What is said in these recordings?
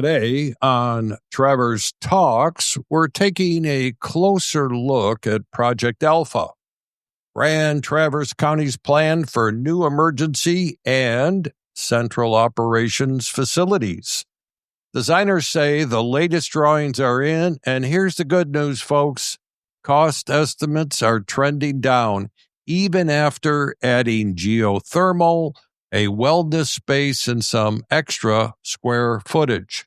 Today on Trevor's Talks, we're taking a closer look at Project Alpha, Grand Traverse County's plan for new emergency and central operations facilities. Designers say the latest drawings are in, and here's the good news, folks. Cost estimates are trending down, even after adding geothermal, a wellness space, and some extra square footage.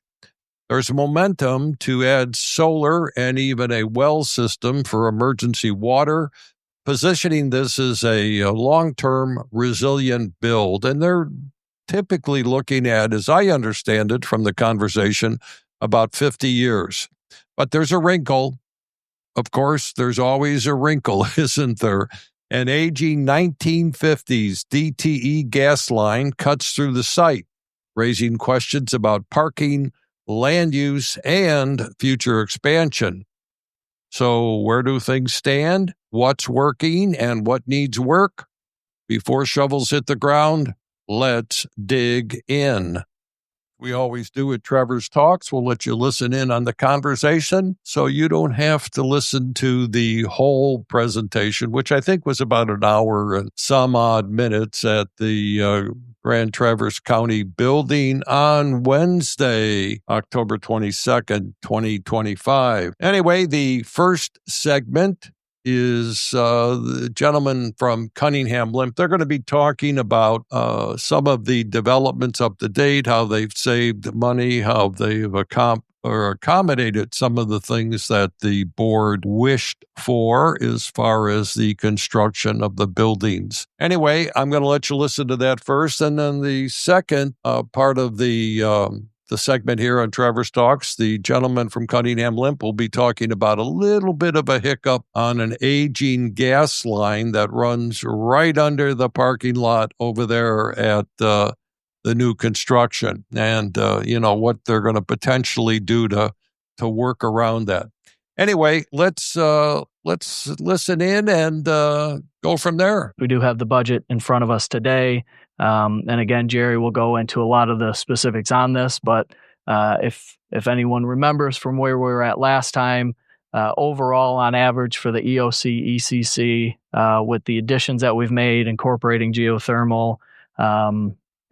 There's momentum to add solar and even a well system for emergency water, positioning this as a long-term resilient build. And they're typically looking at, as I understand it from the conversation, about 50 years. But there's a wrinkle. Of course, there's always a wrinkle, isn't there? An aging 1950s DTE gas line cuts through the site, raising questions about parking, land use, and future expansion. So where do things stand? What's working and what needs work? Before shovels hit the ground, let's dig in. We always do at Trevor's Talks. We'll let you listen in on the conversation so you don't have to listen to the whole presentation, which I think was about an hour and some odd minutes at the Grand Traverse County building on Wednesday, October 22nd, 2025. Anyway, the first segment is the gentleman from Cunningham Limp. They're going to be talking about some of the developments up to date, how they've saved money, how they've accommodated some of the things that the board wished for as far as the construction of the buildings. Anyway, I'm going to let you listen to that first, and then the second part of the segment here on Trevor's Talks, the gentleman from Cunningham Limp will be talking about a little bit of a hiccup on an aging gas line that runs right under the parking lot over there at the new construction, and what they're going to potentially do to work around that. Anyway, let's listen in and go from there. We do have the budget in front of us today. And again, Jerry will go into a lot of the specifics on this, but if anyone remembers from where we were at last time, overall on average for the EOC, ECC, with the additions that we've made, incorporating geothermal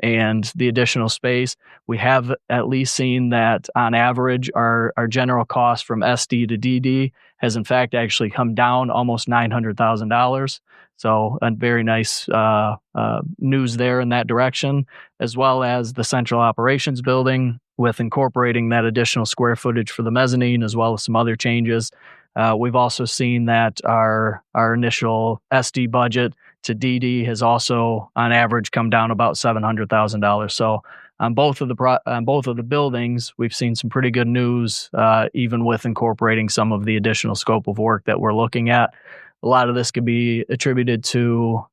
and the additional space, we have at least seen that on average our general cost from SD to DD has in fact actually come down almost $900,000. So a very nice news there in that direction, as well as the central operations building with incorporating that additional square footage for the mezzanine, as well as some other changes. We've also seen that our initial SD budget to DD has also, on average, come down about $700,000. So on both of the buildings, we've seen some pretty good news, even with incorporating some of the additional scope of work that we're looking at. A lot of this could be attributed to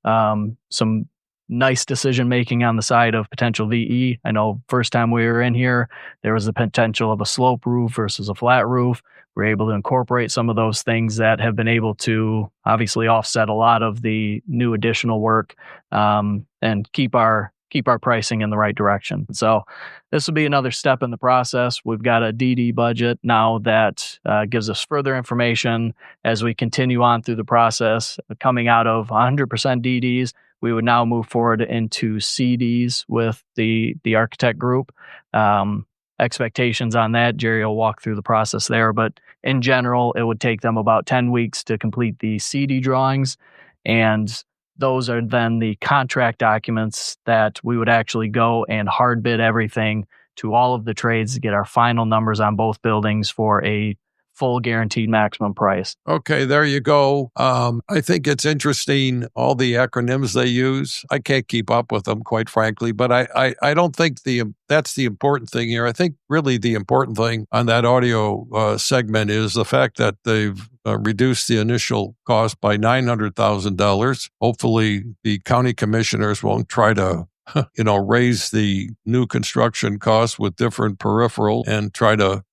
some nice decision making on the side of potential VE. I know first time we were in here, there was the potential of a slope roof versus a flat roof. We're able to incorporate some of those things that have been able to obviously offset a lot of the new additional work and keep our pricing in the right direction. So this will be another step in the process. We've got a DD budget now that gives us further information as we continue on through the process. Coming out of 100% DDs, we would now move forward into CDs with the architect group. Expectations on that, Jerry will walk through the process there, but in general, it would take them about 10 weeks to complete the CD drawings, and those are then the contract documents that we would actually go and hard bid everything to all of the trades to get our final numbers on both buildings for a full guaranteed maximum price. Okay, there you go. I think it's interesting, all the acronyms they use. I can't keep up with them, quite frankly, but I don't think that's the important thing here. I think really the important thing on that audio segment is the fact that they've reduced the initial cost by $900,000. Hopefully the county commissioners won't try to raise the new construction costs with different peripheral and try to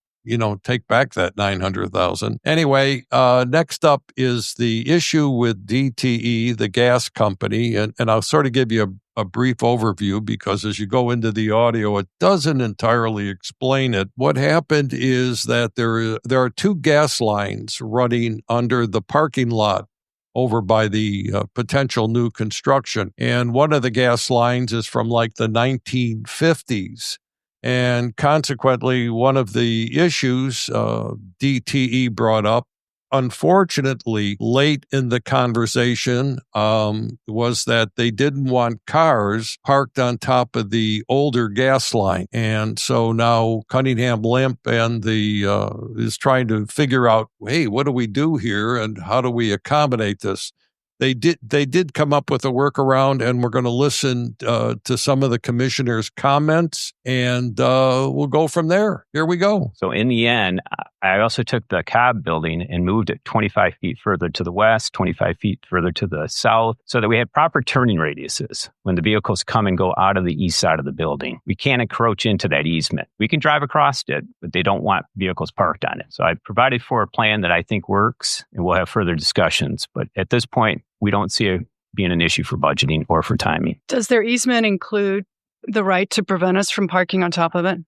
take back that $900,000. Anyway, next up is the issue with DTE, the gas company, and I'll sort of give you a brief overview because as you go into the audio, it doesn't entirely explain it. What happened is that there are two gas lines running under the parking lot over by the potential new construction. And one of the gas lines is from like the 1950s. And consequently, one of the issues DTE brought up, unfortunately, late in the conversation, was that they didn't want cars parked on top of the older gas line. And so now Cunningham Limp and is trying to figure out, hey, what do we do here and how do we accommodate this? They did come up with a workaround, and we're going to listen to some of the commissioners' comments, and we'll go from there. Here we go. So in the end, I also took the Cobb building and moved it 25 feet further to the west, 25 feet further to the south, so that we had proper turning radiuses when the vehicles come and go out of the east side of the building. We can't encroach into that easement. We can drive across it, but they don't want vehicles parked on it. So I provided for a plan that I think works, and we'll have further discussions. But at this point, we don't see it being an issue for budgeting or for timing. Does their easement include the right to prevent us from parking on top of it?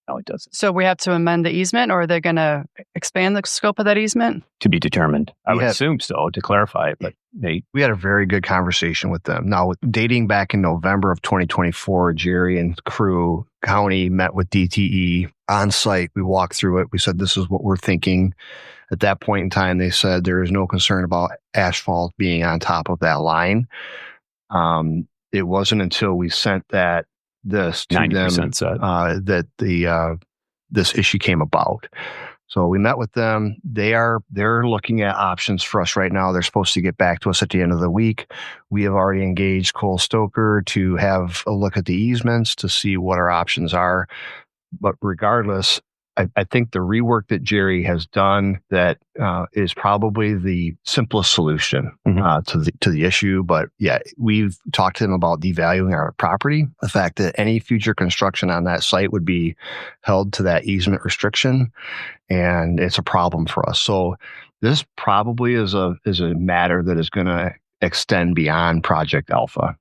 No, it doesn't. So we have to amend the easement, or are they going to expand the scope of that easement? To be determined. I would assume so, to clarify it, but we had a very good conversation with them. Now, dating back in November of 2024, Jerry and crew county met with DTE on site. We walked through it. We said, this is what we're thinking. At that point in time, they said there is no concern about asphalt being on top of that line. It wasn't until we sent this to them that this issue came about. So we met with them. They're looking at options for us right now. They're supposed to get back to us at the end of the week. We have already engaged Cole Stoker to have a look at the easements to see what our options are. But regardless, I think the rework that Jerry has done that is probably the simplest solution to the issue. But yeah, we've talked to them about devaluing our property. The fact that any future construction on that site would be held to that easement restriction, and it's a problem for us. So this probably is a matter that is going to extend beyond Project Alpha.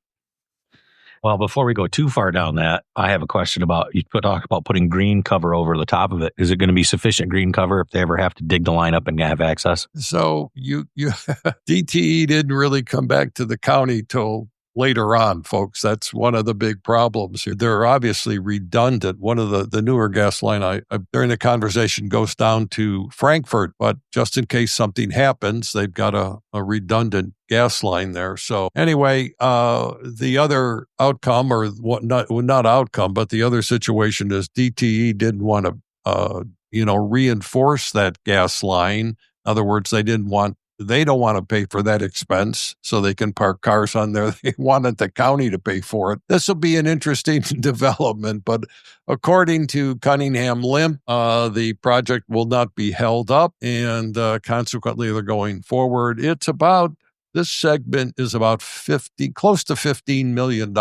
Well, before we go too far down that, I have a question about, you talk about putting green cover over the top of it. Is it going to be sufficient green cover if they ever have to dig the line up and have access? So you DTE didn't really come back to the county till later on, folks. That's one of the big problems here. They're obviously redundant. One of the newer gas line during the conversation goes down to Frankfurt, but just in case something happens, they've got a redundant gas line there. So anyway, the other outcome, or not outcome, but the other situation is DTE didn't want to, reinforce that gas line. In other words, they don't want to pay for that expense so they can park cars on there. They wanted the county to pay for it. This will be an interesting development, but according to Cunningham Limp, the project will not be held up, and consequently, they're going forward. This segment is about close to $15 million.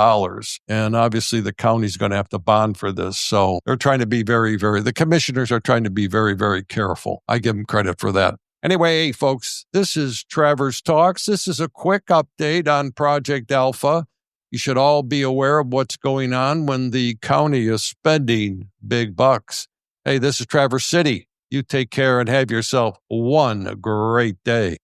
And obviously the county's going to have to bond for this. So they're trying to be the commissioners are trying to be very, very careful. I give them credit for that. Anyway, hey, folks, this is Travers Talks. This is a quick update on Project Alpha. You should all be aware of what's going on when the county is spending big bucks. Hey, this is Traverse City. You take care and have yourself one great day.